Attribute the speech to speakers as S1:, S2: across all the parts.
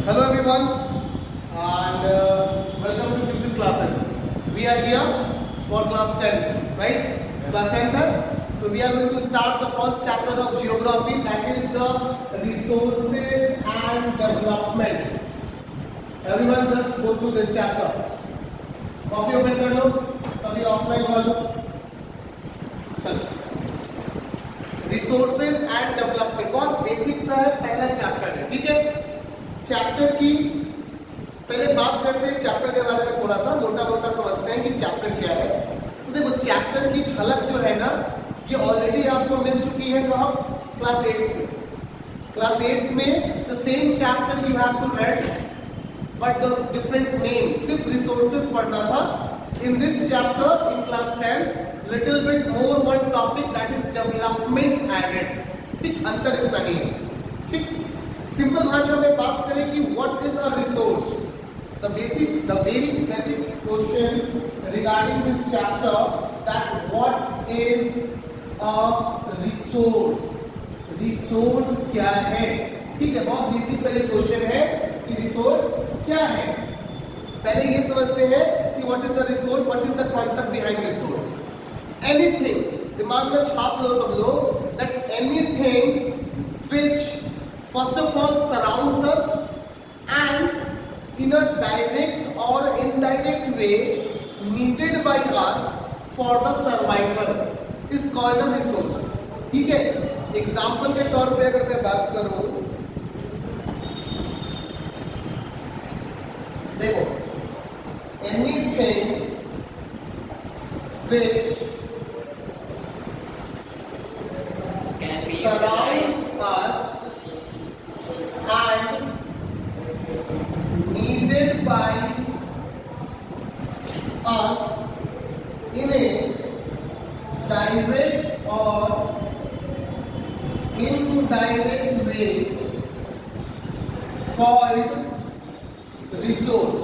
S1: Hello everyone and welcome to physics classes. We are here for class 10th, right? Class 10th. So we are going to start the first chapter of geography, that is the resources and development. Everyone just go through this chapter. Copy open कर लो, कभी offline वालों. चलो. Resources and development बहुत basic सा है, पहला chapter है, ठीक है. चैप्टर की पहले बात करते हैं, चैप्टर के बारे में थोड़ा सा मोटा मोटा समझते हैं कि चैप्टर क्या है. तो देखो चैप्टर की झलक जो है ना, ये ऑलरेडी आपको मिल चुकी है कहाँ, क्लास 8 में. क्लास 8 में the same chapter you have to read but the different name, सिर्फ रिसोर्सेज पढ़ना था. In this chapter in class 10 little bit more one topic, that is development added. ठीक, अंतर इतना ही है. ठीक, सिंपल भाषा में बात करें कि what is a resource, the very basic question regarding this chapter, that what is a resource. resource क्या है, ठीक है. बहुत बेसिक सा ये क्वेश्चन है कि रिसोर्स क्या है. पहले ये समझते हैं कि what is the resource, what is the concept behind resource. Anything, दिमाग में छाप लो सब लोग, that anything which first of all surrounds us and in a direct or indirect way needed by us for the survival is called a resource. ठीक है. Example के तौर पे अगर मैं बात करूं, देखो anything which surrounds us and needed by us in a direct or indirect way called resource.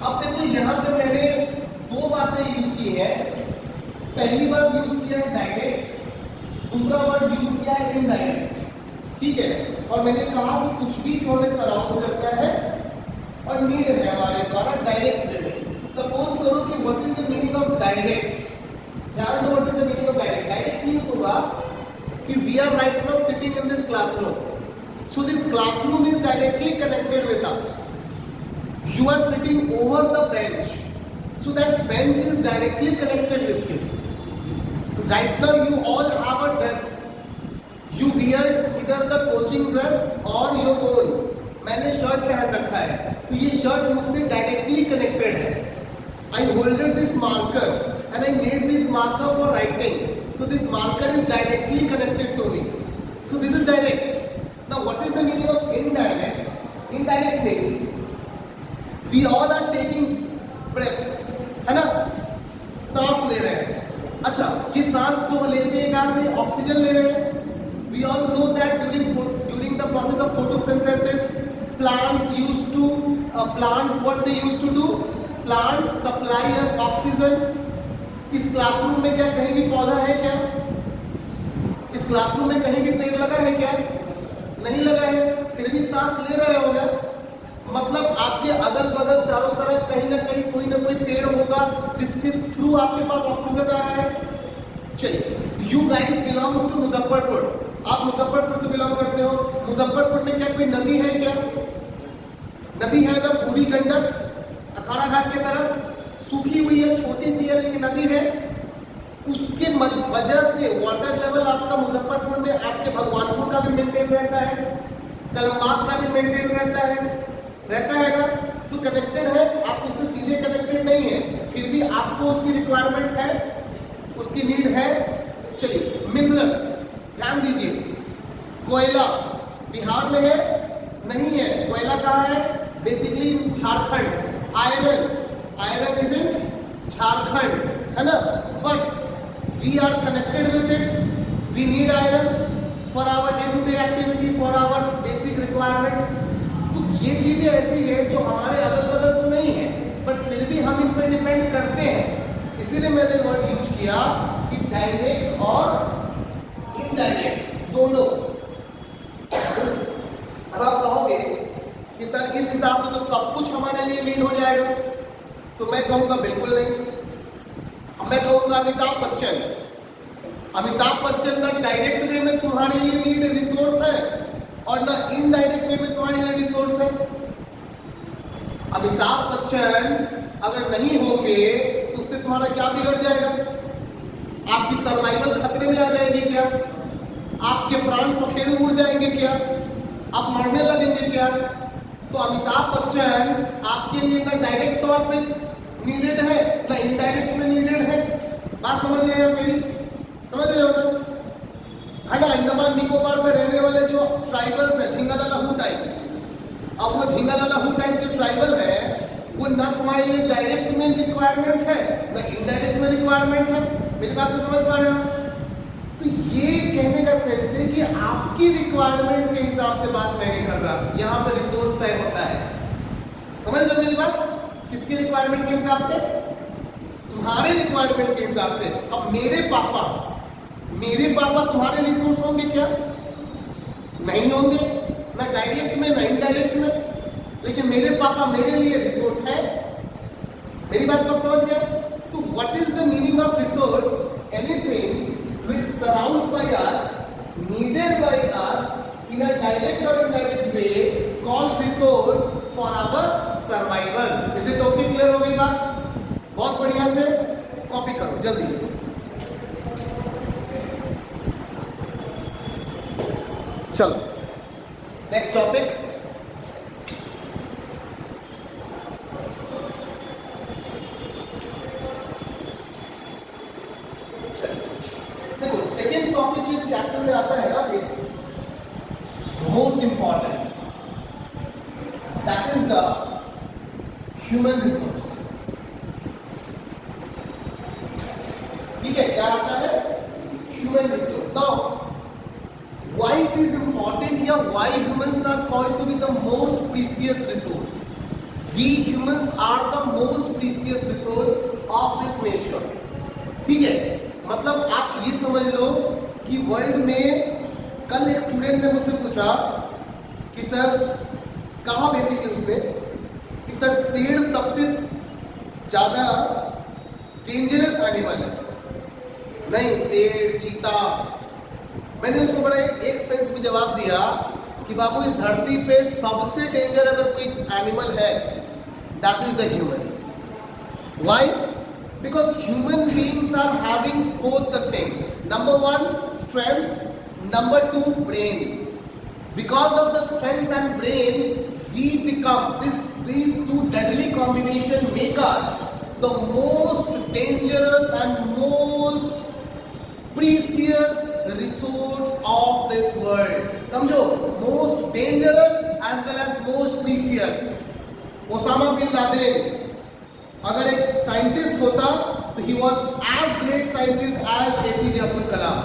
S1: अब देखो यहाँ पे मैंने दो बातें यूज की है. पहली बार यूज किया है डायरेक्ट, दूसरा वर्ड यूज किया है इनडायरेक्ट. ठीक है. और मैंने कहा कि कुछ भी जो हमें सराउंड करता है और नीड है हमारे द्वारा डायरेक्ट वे में. सपोज करो कि what is the meaning of direct. ध्यान दो, what is the meaning of direct. Direct means होगा कि we are right now sitting in this classroom, so this classroom is directly connected with us. You are sitting over the bench, so that bench is directly connected with you. Right now you all have a dress. You wear either the coaching dress or your own. मैंने shirt पहन रखा है, तो ये shirt मुझसे directly connected है. I holded this marker and I need this marker for writing. So this marker is directly connected to me. So this is direct. Now what is the meaning of indirect? Indirect means we all are taking breath, है ना, सांस ले रहे हैं. अच्छा, ये सांस जो लेते हैं कहाँ से, ऑक्सीजन ले रहे हैं. We all know that during the process of photosynthesis, plants what they used to do, plants supply us oxygen. इस क्लासरूम में क्या कहीं भी पौधा है क्या? इस क्लासरूम में कहीं भी पेड़ लगा है क्या? नहीं लगा है, फिर भी सांस ले रहे होगा. मतलब आपके अगल बगल चारों तरफ कहीं ना कहीं कोई ना कोई पेड़ होगा जिसके थ्रू आपके पास ऑक्सीजन आ रहा है. चलिए, you guys belongs to Muzaffarpur. आप मुजफ्फरपुर से बिलोंग करते हो. मुजफ्फरपुर में क्या कोई नदी है क्या? नदी है ना, बूढ़ी गंडक अखाड़ा घाट के तरफ सूखी हुई है, छोटी सी है लेकिन नदी है. उसके वजह से वाटर लेवल आपका मुजफ्फरपुर में, आपके भगवानपुर का भी मेंटेन रहता है, कलमात का भी मेंटेन रहता है ना. तो कनेक्टेड है, आप उससे सीधे कनेक्टेड नहीं है, फिर भी आपको उसकी रिक्वायरमेंट है, उसकी नीड है. चलिए, मिनरल्स ध्यान दीजिए. कोयला बिहार में है नहीं है. कोयला कहाँ है? Basically Jharkhand. Iron is in Jharkhand, है ना. But we are connected with it. We need iron for our day to day activity, for our basic requirements. तो ये चीजें ऐसी है जो हमारे अगल बगल तो नहीं है, बट फिर भी हम इन पर डिपेंड करते हैं. इसीलिए मैंने वर्ड यूज किया कि डायरेक्ट और इनडायरेक्ट दोनों. अब आप कहोगे कि सर इस हिसाब से तो सब कुछ हमारे लिए नीड हो जाएगा, तो मैं कहूंगा बिल्कुल नहीं। मैं कहूंगा अमिताभ बच्चन ना डायरेक्ट वे में तुम्हारे लिए नीड रिसोर्स है और ना इनडायरेक्ट वे में तुम्हारे लिए रिसोर्स है। अमिताभ बच्चन अगर नहीं होंगे तो उससे तुम्हारा क्या बिगड़ जाएगा? आपकी सर्वाइवल खतरे में आ जाएगी क्या? आपके प्राण पखेरु उड़ जाएंगे क्या? आप मरने लगेंगे क्या? तो अमिताभ बच्चन आपके लिए ना डायरेक्ट तौर पे नीडेड है ना इनडायरेक्ट में नीडेड है। बात समझ रहे हैं मेरी? समझ रहे हो ना? है ना? अंडमान निकोबार में रहने वाले जो ट्राइबल्स है, झिंगालाहू टाइप्स, अब वो झिंगालाहू टाइप जो ट्राइबल है वो ना तुम्हारे लिए डायरेक्ट में रिक्वायरमेंट है ना इनडायरेक्ट में रिक्वायरमेंट है। मेरी बात तो समझ पा रहे हो? तो ये कहने का सेंस है कि आपकी रिक्वायरमेंट के हिसाब से बात मैं नहीं कर रहा, यहाँ पे रिसोर्स तय होता है। समझ लो मेरी बात? किसकी रिक्वायरमेंट के हिसाब से? तुम्हारे रिक्वायरमेंट के हिसाब से। अब मेरे पापा तुम्हारे रिसोर्स होंगे क्या? नहीं होंगे, ना डायरेक्ट में ना इनडायरेक्ट में, लेकिन मेरे पापा मेरे लिए रिसोर्स है। मेरी बात को समझ गए? तो what is the meaning of resource? Anything which surrounds by us, needed by us in a direct or indirect way, called resource for our survival. Is it okay? Clear हो गई बात? बहुत बढ़िया से कॉपी करो जल्दी। चलो नेक्स्ट टॉपिक। टॉपिक इस चैप्टर में आता है ना, most important, that is the human resource. ठीक है, क्या आता है? Human resource. Now why it is important या why humans are called to be the most precious resource? We humans are the most precious resource of this nature. ठीक है, मतलब आप ये समझ लो कि वर्ल्ड में, कल एक स्टूडेंट ने मुझसे पूछा कि सर, कहा बेसिकली उसने कि सर शेर सबसे ज़्यादा डेंजरस एनिमल है। नहीं, शेर, चीता। मैंने उसको बड़ा एक सेंस में जवाब दिया कि बाबू इस धरती पे सबसे डेंजर अगर कोई एनिमल है, that is the human. Why? Because human beings are having both the thing. Number one, strength. Number two, brain. Because of the strength and brain, we become these two deadly combination make us the most dangerous and most precious resource of this world. समझो, most dangerous as well as most precious. Osama bin Laden अगर एक scientist होता तो he was as great scientist as APJ Abdul Kalam,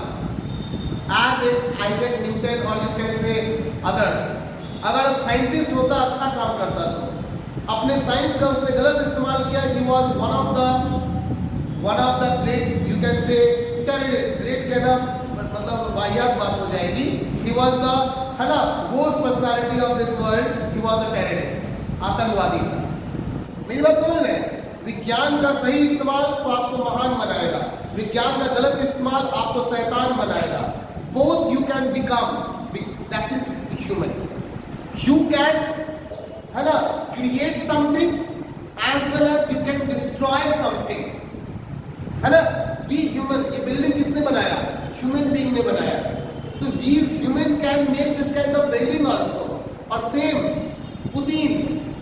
S1: as Isaac Newton और you can say others. अगर scientist होता, अच्छा काम करता, तो अपने साइंस का उसने गलत इस्तेमाल किया, he was one of the great, you can से टेररिस्ट। ग्रेट कहना मतलब वाहियात बात हो जाएगी। ही वॉज द, है ना, worst personality of this world. He was a terrorist, आतंकवादी था। मेरी बात समझ रहे हैं? विज्ञान का सही इस्तेमाल तो आपको महान बनाएगा, विज्ञान का गलत इस्तेमाल आपको शैतान बनाएगा। Both you can become, that is human. You can, है ना, create something as well as you can destroy something, है ना। वी ह्यूमन, ये बिल्डिंग किसने बनाया? ह्यूमन बीइंग ने बनाया। तो we human can make this kind of building also. और same Putin,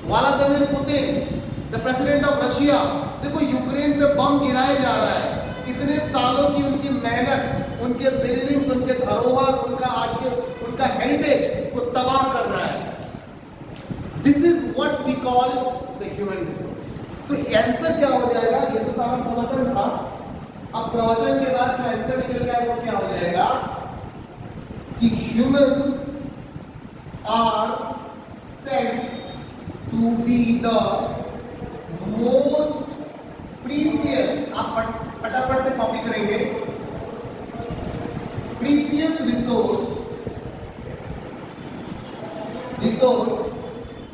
S1: Vladimir Putin, the president of Russia, देखो यूक्रेन पे बम गिराया जा रहा है। इतने सालों की उनकी मेहनत, उनके बिल्डिंग्स, उनके धरोहर, उनका हेरिटेज को तबाह कर रहा है। This is what we call the human resource. तो आंसर क्या हो जाएगा? ये तो सारा प्रवचन था। अब प्रवचन के बाद जो आंसर निकल गया वो क्या हो जाएगा कि humans are said to be the most precious. आप फटाफट से कॉपी करेंगे। Precious resource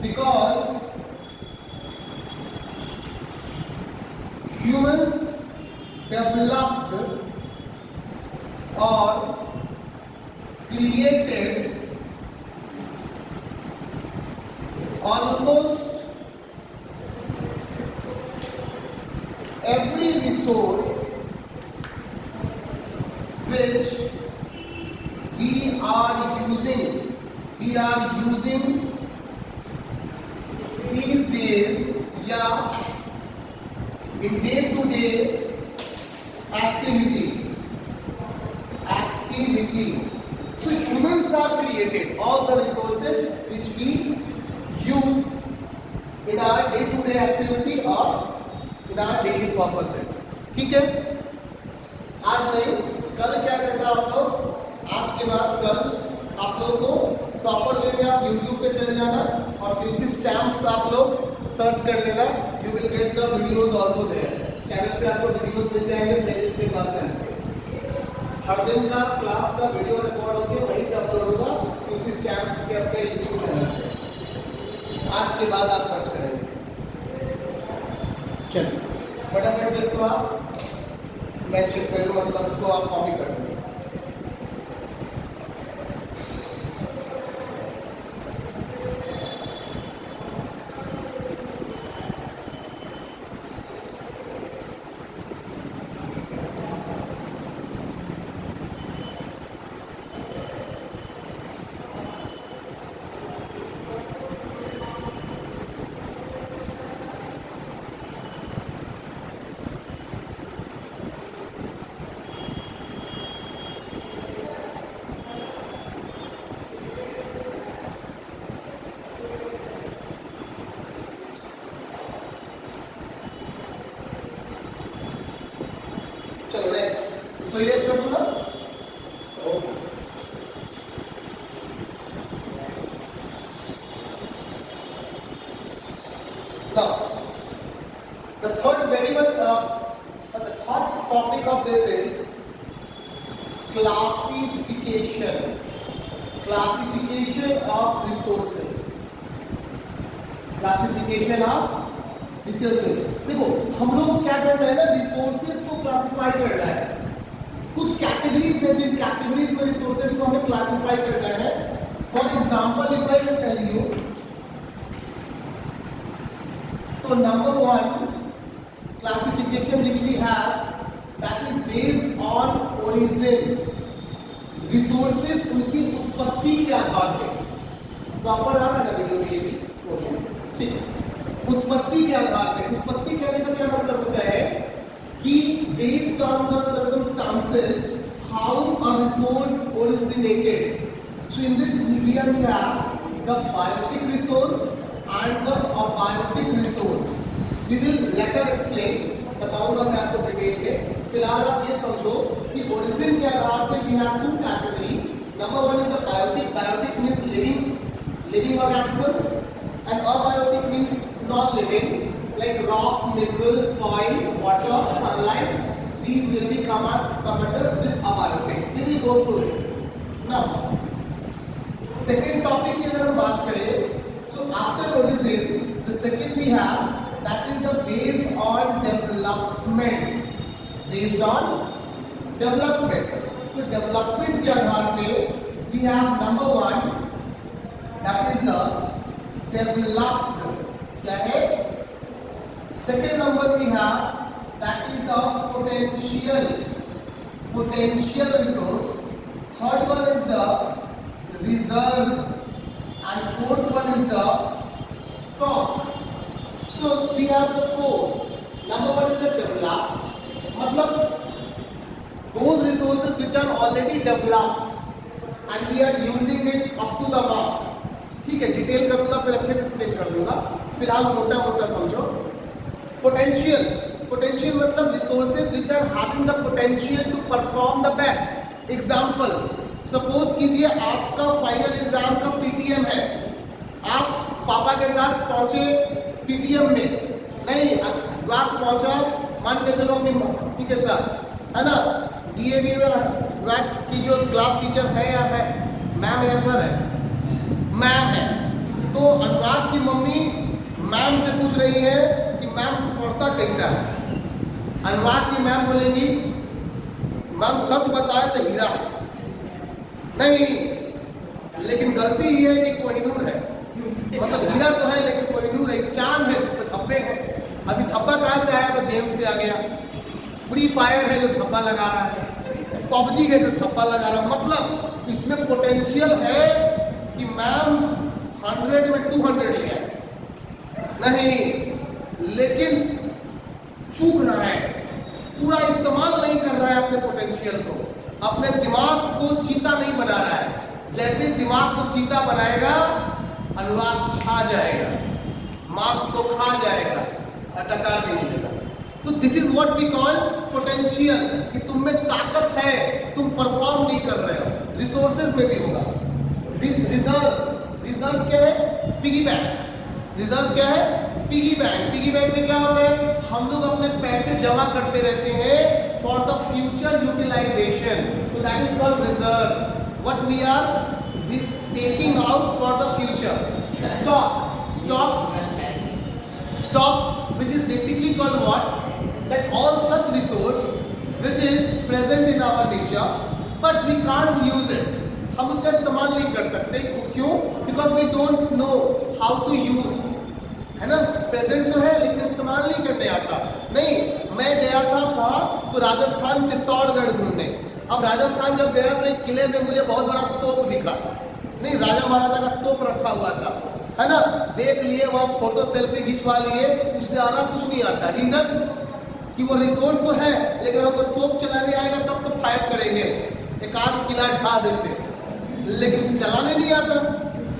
S1: because humans developed or created almost every resource which we are using these days या in day-to-day activity. So humans are created all the resources which we use in our day-to-day activity or in our daily purposes. ठीक है, आज नहीं कल क्या करना आप लोग, आज के बाद कल आप लोगों को प्रॉपर वे में आप YouTube पे चले जाना और फ्यूसिस चैम्प्स आप लोग सर्च कर लेना. You will get the videos also there. Channel पे आपको वीडियोस मिल जाएंगे प्लेलिस्ट में क्लास 10 के. हर दिन का क्लास का वीडियो रिकॉर्ड होके वहीं पे अपलोड होगा फ्यूसिस चैम्प्स के अपने YouTube चैनल पे. आज के बाद आप सर्च करेंगे. चलिए फटाफट से इसको आप मेंशन कर लो, मतलब इसको आप कॉपी कर लो. चलो नेक्स्ट इसको इरेज कर दूंगा. Okay, now the third topic of this is classification of resources. देखो हम लोग को क्या करना है ना, रिसोर्सेज को क्लासिफाई करना है. कुछ कैटेगरीज है, जिन कैटेगरीज में रिसोर्सेज को हमें क्लासिफाई करना है. For example if I tell you, तो number 1 classification which we have that is based on origin. Resources उनकी उत्पत्ति के आधार पे, प्रॉपर आ रहा है ना वीडियो में ये भी क्वेश्चन, ठीक है. उत्पत्ति के आधार पे, उत्पत्ति कहने का क्या मतलब होता है कि based on the circumstances how a resource originated. So in this we have the biotic resource and the abiotic resource. We will later explain, बताऊंगा मैं आपको डिटेल में. फिलहाल आप ये समझो कि ओरिजिन के आधार पे we have two category. Number 1 is the biotic. Biotic means living organisms and abiotic means non-living, like rock, minerals, soil, water, sunlight. These will be come under this abiotic. We will go through it. Now, second topic की अगर हम बात करें, so after origin, the second we have that is the based on development. तो development के आधार पे we have number 1 that is the developed. क्या है? Second number we have that is the potential resource. Third one is the reserve and fourth one is the stock. So we have the 4. Number 1 is the developed, मतलब those resources which are already developed and we are using it up to the mark. ठीक है, detail करूंगा फिर अच्छे से explain कर दूंगा. फिलहाल मोटा समझो. पोटेंशियल मतलब resources which are having the potential to perform the best. Example, suppose कीजिए आपका फाइनल एग्जाम का पीटीएम है. आप पापा के साथ पहुंचे पीटीएम में, नहीं रात पहुंचा मान के चलो अपनी मम्मी के साथ, है ना. डीएवी में रात की जो क्लास टीचर है या है मैम या सर है, मैम है, तो अनुराग की मम्मी मैम से पूछ रही है कि मैम पढ़ता कैसा है। अनुराग की मैम बोलेंगी मैम सच बताए तो हीरा है। नहीं, लेकिन गलती ये है कि कोहिनूर है, मतलब हीरा तो है लेकिन कोहिनूर है, चांद है जिसपे धब्बे हैं। अभी धब्बा कहाँ से आया? तो गेम से आ गया। फ्री फायर है जो धब्बा लगा रहा है, पबजी है जो धब्बा लगा रहा है। मतलब इसमें पोटेंशियल है कि मैम 100 में 200 ले आए, नहीं, लेकिन चूक रहा है, पूरा इस्तेमाल नहीं कर रहा है अपने पोटेंशियल को, अपने दिमाग को चीता नहीं बना रहा है। जैसे दिमाग को चीता बनाएगा अनुराग छा जाएगा, मार्क्स को खा जाएगा और टकार भी नहीं देगा। तो this is what we call potential, कि तुम में ताकत है, तुम परफॉर्म नहीं कर रहे हो। रिसोर्सेज में भी होगा। रिजर्व क्या है? Piggy bank. रिजर्व क्या है? Piggy bank. पिगी बैंक में क्या होता है? हम लोग अपने पैसे जमा करते रहते हैं फॉर द फ्यूचर यूटिलाइजेशन, तो that is called reserve. What we are taking out for the future. Stock, which is basically called what? That all such resource which is present in our nature, but we can't use it. हम उसका इस्तेमाल नहीं कर सकते। क्यों? Because we don't know how to use, है ना? Present तो है लेकिन इस्तेमाल नहीं करने आता। नहीं, मैं गया था कहाँ? तो राजस्थान चित्तौड़गढ़ घूमने। अब राजस्थान जब गया तो एक किले में मुझे बहुत बड़ा तोप दिखा, नहीं, राजा महाराजा का तोप रखा हुआ था, है ना? देख लिए, वहाँ फोटो सेल्फी खिंचवा लिए, उससे ज़्यादा कुछ नहीं आता। रीजन कि वो रिसोर्स तो है लेकिन हमको तोप चलाने आएगा तब तो फायर करेंगे, एक आध किला ढा देते, लेकिन चलाने नहीं आता,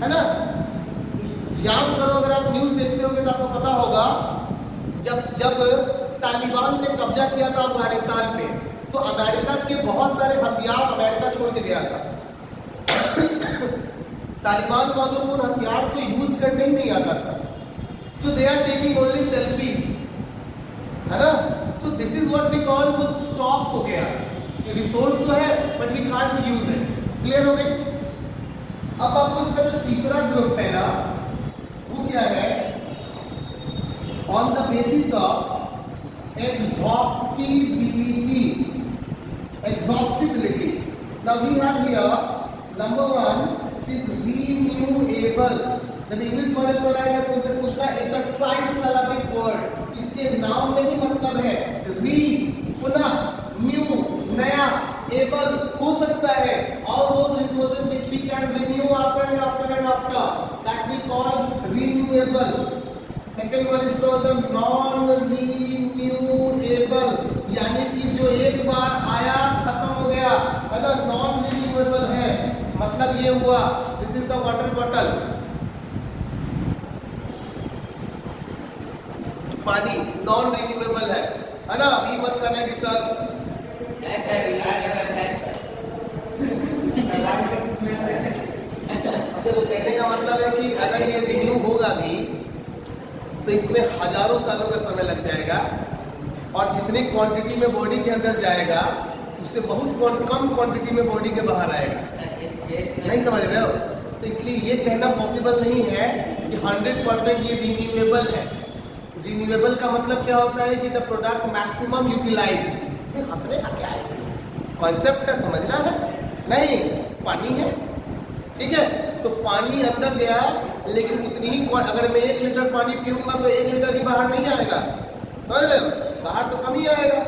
S1: है ना? याद करो, अगर आप न्यूज़ देखते होंगे तो आपको पता होगा जब तालिबान ने कब्जा किया था अफगानिस्तान पे, तो अमेरिका के बहुत सारे हथियार अमेरिका छोड़ के गया था। तालिबान वालों को हथियार को यूज करने ही नहीं आता था, so they are taking only selfies, है ना? So this is what we call वो स्टॉक हो गया, रिसोर्स तो है but we can't use it। Clear हो गई? अब आपको इसका जो तीसरा ग्रुप है ना, वो क्या है? On the basis of exhaustibility। Now we have here number 1 is renewable। जब इंग्लिश वाले सर आएंगे तो उनसे पूछना इट्स अ ट्राइसिलेबिक वर्ड, इसके नाम में ही मतलब है री, पुनः, न्यू, नया, एबल हो सकता है। All those resources which we can renew after and after and after, that we call renewable. Second one is called the non renewable, यानी कि जो एक बार आया खत्म हो गया, मतलब नॉन रिन्यूएबल है। मतलब ये हुआ, this is the water bottle, पानी नॉन रिन्यूएबल है ना? अभी मत करना कि सर देखो, कहने का मतलब है कि अगर ये रिन्यू होगा भी तो इसमें हजारों सालों का समय लग जाएगा, और जितनी क्वांटिटी में बॉडी के अंदर जाएगा उससे बहुत कम क्वांटिटी में बॉडी के बाहर आएगा। नहीं समझ रहे हो? तो इसलिए ये कहना पॉसिबल नहीं है कि 100% ये रिन्यूएबल है। रिन्यूएबल का मतलब क्या होता है कि द प्रोडक्ट मैक्सिमम यूटिलाइज्ड। हंसने का क्या है? कॉन्सेप्ट है, समझना है। नहीं, पानी है, ठीक है? तो पानी अंदर गया, लेकिन उतनी ही, अगर मैं 1 लीटर पानी पीऊंगा तो 1 लीटर ही बाहर नहीं आएगा, समझ रहे हो? बाहर तो कम ही आएगा,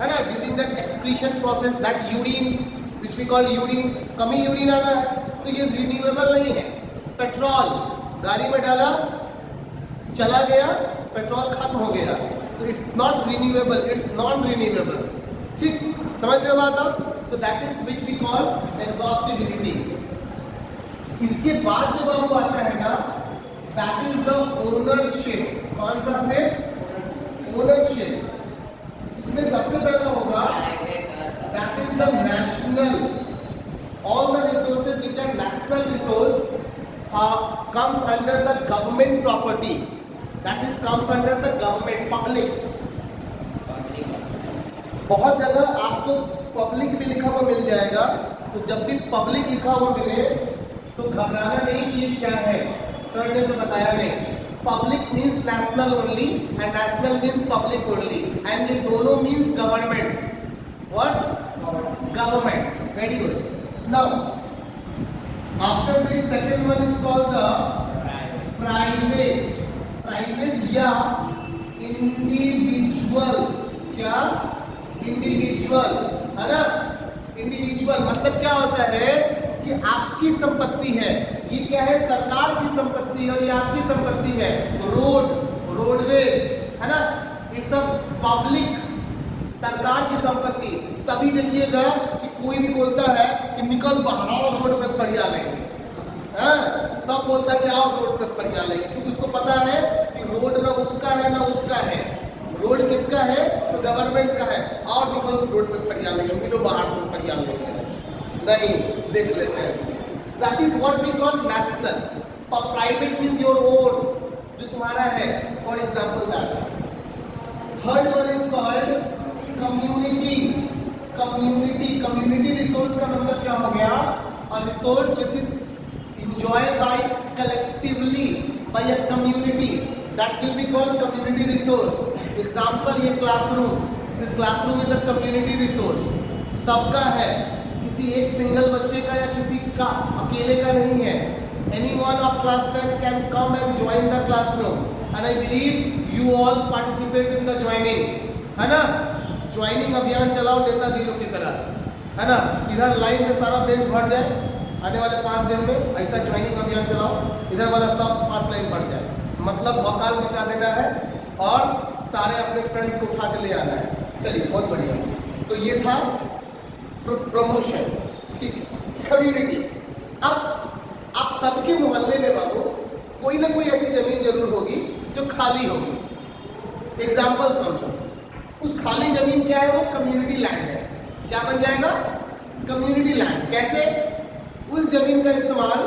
S1: है ना? During that excretion process, that urine which we call urine, कम ही यूरिन आना है। तो ये रिन्यूएबल नहीं है। पेट्रोल गाड़ी में डाला, चला गया, पेट्रोल खत्म हो गया, तो it's not renewable, it's non renewable. ठीक, समझ रहे हो बात आप? So that is which we call exhaustibility. इसके बाद जो बाबू आता है ना, दैट इज द ओनरशिप। कौन सा से? ओनरशिप। इसमें सबसे पहला होगा that is the national. All the resources which are national resource comes under the government property, that is comes under the government public। बहुत जगह आपको पब्लिक भी लिखा हुआ मिल जाएगा, तो जब भी पब्लिक लिखा हुआ मिले तो घबराना नहीं कि ये क्या है, सर ने तो बताया नहीं। Public means national only and national means public only and ये दोनों means government. What? Government. Very good. Now after this second one is called the private. Private या इंडिविजुअल. क्या? इंडिविजुअल, है ना. इंडिविजुअल मतलब क्या होता है कि आपकी संपत्ति है. ये क्या है? सरकार की संपत्ति है और ये आपकी संपत्ति है. रोड, रोडवेज, है ना, इट्स अ पब्लिक, सरकार की संपत्ति. तभी देखिएगा कि कोई भी बोलता है कि निकल बाहर और रोड पे फरिया लेंगे. सब बोलता है कि आओ रोड पे फरिया लेंगे, क्योंकि उसको पता है कि रोड ना उसका है ना उसका है. रोड किसका है? तो गवर्नमेंट का है. और निकल रोड पे फरिया लेंगे, मिलो बाहर पे फरिया लेंगे. नहीं, देख लेते हैं. That is what we call national. Private means your own, जो तुम्हारा है. For example that. Third one is called community. Community. Community resource का मतलब क्या हो गया? A resource which is enjoyed by collectively by a community, that will be called community resource. Example, ये classroom. This classroom is a community resource. सबका है, किसी एक सिंगल बच्चे का या किसी का अकेले का नहीं है. Anyone of class 10 can come and join the classroom, and I believe you all participate in the joining, है ना. ज्वाइनिंग अभियान चलाओ नेताजी लोग की तरह, है ना. इधर लाइन से सारा बेंच भर जाए आने वाले 5 दिन में. ऐसा ज्वाइनिंग अभियान चलाओ, इधर वाला सब 5 लाइन बढ़ जाए. मतलब भौकाल मचा देना है और सारे अपने फ्रेंड्स को उठा के ले आना है. चलिए, बहुत बढ़िया. तो ये था प्रमोशन. ठीक है. कम्युनिटी. अब आप सबके मोहल्ले में बाबू कोई ना कोई ऐसी जमीन जरूर होगी जो खाली होगी. एग्जाम्पल समझो. उस खाली जमीन क्या है? वो कम्युनिटी लैंड है. क्या बन जाएगा? Community land. कैसे? उस जमीन का इस्तेमाल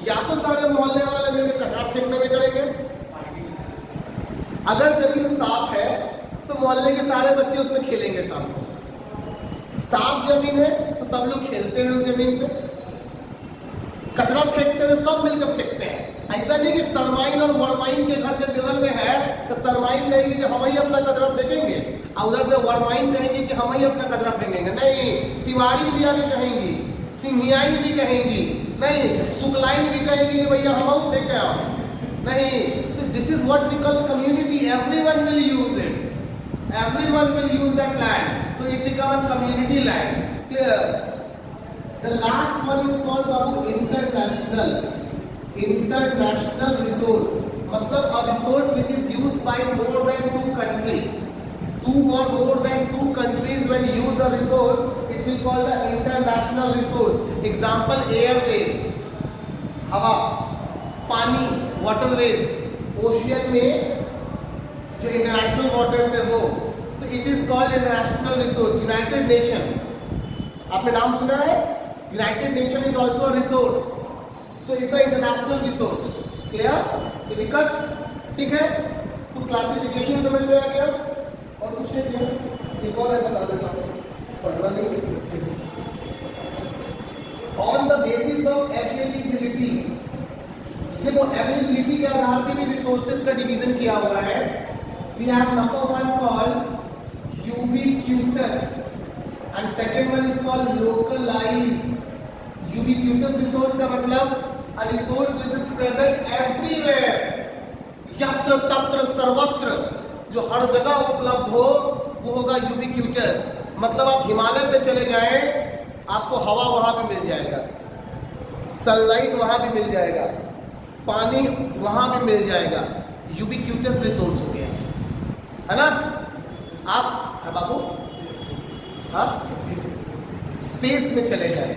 S1: या तो सारे मोहल्ले वाले मिलकर कचरा फेंकने में करेंगे. अगर जमीन साफ है तो मोहल्ले के सारे बच्चे उसमें खेलेंगे शाम को. साफ जमीन है तो सब लोग खेलते हैं उस जमीन पे. कचरा फेंकते हैं सब मिलकर फेंकते हैं. ऐसा नहीं कि सरमाइन और वरमाइन के घर के बगल में है तो सरमाइन कहेंगे कि हम ही अपना कचरा फेंकेंगे और उधर से वरमाइन कहेंगे कि हम ही अपना कचरा फेंकेंगे. नहीं, तिवारी भी आगे कहेंगी, सिंधियाइन भी कहेंगी, नहीं शुक्लाइन भी कहेंगी कि भैया हम फेंके आओ. नहीं. तो this is what we call community. Everyone will use it. Everyone will use that land, so it become a community land. Clear? The last one is called babu international. International resource. मतलब a resource which is used by more than 2 countries. 2 or more than 2 countries when use a resource, it will call the international resource. Example, airways. हवा, पानी, waterways. Ocean में जो international water से हो तो it is called international resource. United nation, आपने नाम सुना है? United nation is also a resource, so it's a international resource. Clear? कोई दिक्कत? ठीक है. तो क्लासिफिकेशन समझ में आ गया और कुछ नहीं किया. एक और है, बता देता हूँ, पढ़ना नहीं. On the basis of availability. देखो, अवेलेबिलिटी के आधार पे भी रिसोर्सेज का डिवीजन किया हुआ है. We have number 1 called ubiquitous and second one is called localized. Ubiquitous resource का मतलब a resource which is present everywhere, यत्र तत्र सर्वत्र, जो हर जगह उपलब्ध हो वो होगा ubiquitous. मतलब आप हिमालय पे चले जाएं, आपको हवा वहां भी मिल जाएगा, सनलाइट वहां भी मिल जाएगा, पानी वहां भी मिल जाएगा. ubiquitous रिसोर्स हो गया, है ना. आप बाबू स्पेस में चले जाए.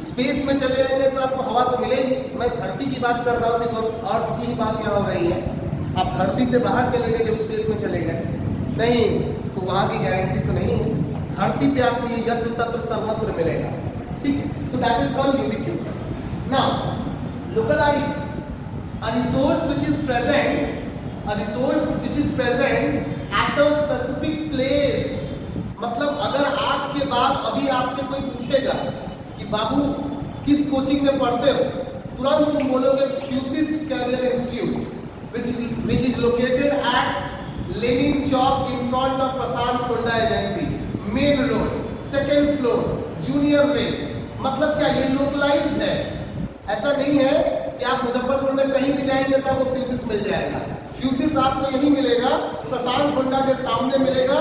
S1: स्पेस में चले जाएंगे तो आपको हवा तो मिलेगी. मैं धरती की बात कर रहा हूँ बिकॉज अर्थ की ही बात यहाँ हो रही है. आप धरती से बाहर चले गए जब स्पेस में चले गए नहीं तो वहाँ की गारंटी तो नहीं है. धरती पे आपको ये यत्र तत्र सर्वत्र मिलेगा. ठीक है. So that is called ubiquitous. Now localised, a resource which is present at a specific place. मतलब अगर आज के बाद अभी आपसे कोई पूछेगा कि बाबू किस कोचिंग में पढ़ते हो, तुरंत तुम बोलोगे फ्यूसिस career institute, which Lenin Chowk in front of Prashant Honda agency, main road, second floor, junior wing. मतलब क्या ये लोकलाइज है, ऐसा नहीं है कि आप मुजफ्फरपुर में कहीं भी जाएंगे तो आपको फ्यूसिस मिल जाएगा। फ्यूसिस आपको यहीं मिलेगा, प्रशांत होंडा के सामने मिलेगा,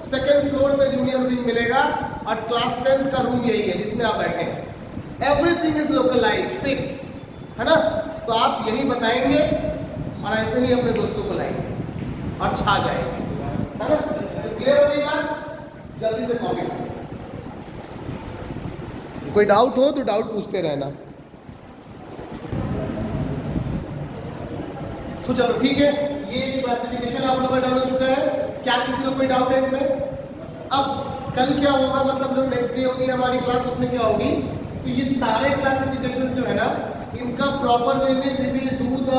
S1: सेकेंड फ्लोर पे जूनियर विंग मिलेगा, और क्लास 10 का रूम यही है जिसमें आप बैठे हैं। एवरीथिंग इज लोकलाइज, फिक्स, है ना। तो आप यही बताएंगे और ऐसे ही अपने दोस्तों को लाएंगे और छा जाएंगे, है ना। तो क्लियर हो गई बात, जल्दी से कॉपी करो। कोई डाउट हो तो डाउट पूछते रहना। तो चलो ठीक है, ये क्लासिफिकेशन आप लोगों का डन हो चुका है। क्या किसी को कोई डाउट है इसमें? अब कल क्या होगा, मतलब जो नेक्स्ट डे होगी हमारी क्लास, उसमें क्या होगी, तो ये सारे क्लासिफिकेशन जो है ना, इनका प्रॉपर वे में we will do the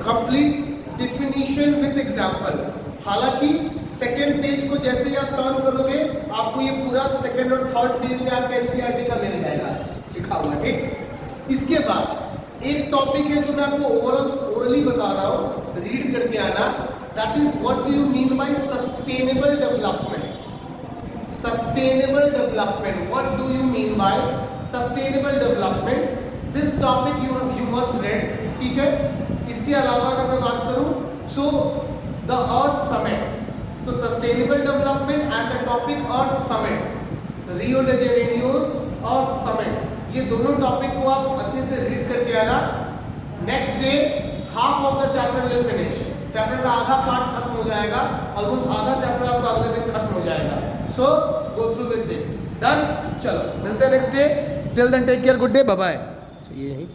S1: complete definition with example. हालांकि सेकेंड पेज को जैसे ही आप टर्न करोगे, आपको ये पूरा सेकेंड और थर्ड पेज में आपका एनसीईआरटी का मिल जाएगा लिखा हुआ, ठीक। इसके बाद एक टॉपिक है जो मैं आपको ओरली बता रहा हूं, रीड करके आना। That is what do you mean by sustainable development. Sustainable development, what do you mean by sustainable development, this topic you must read, ठीक है। इसके अलावा अगर मैं बात करूं, सो द अर्थ समिट, तो sustainable development and the topic earth summit, Rio de Janeiro's earth summit, ये दोनों टॉपिक को आप अच्छे से रीड करके आना। Next day half of the chapter will finish, chapter का आधा पार्ट खत्म हो जाएगा, ऑलमोस्ट आधा चैप्टर आपका अगले दिन खत्म हो जाएगा। So go through with this, done. चलो मिलते हैं next day, till then take care, good day, bye bye. ये यही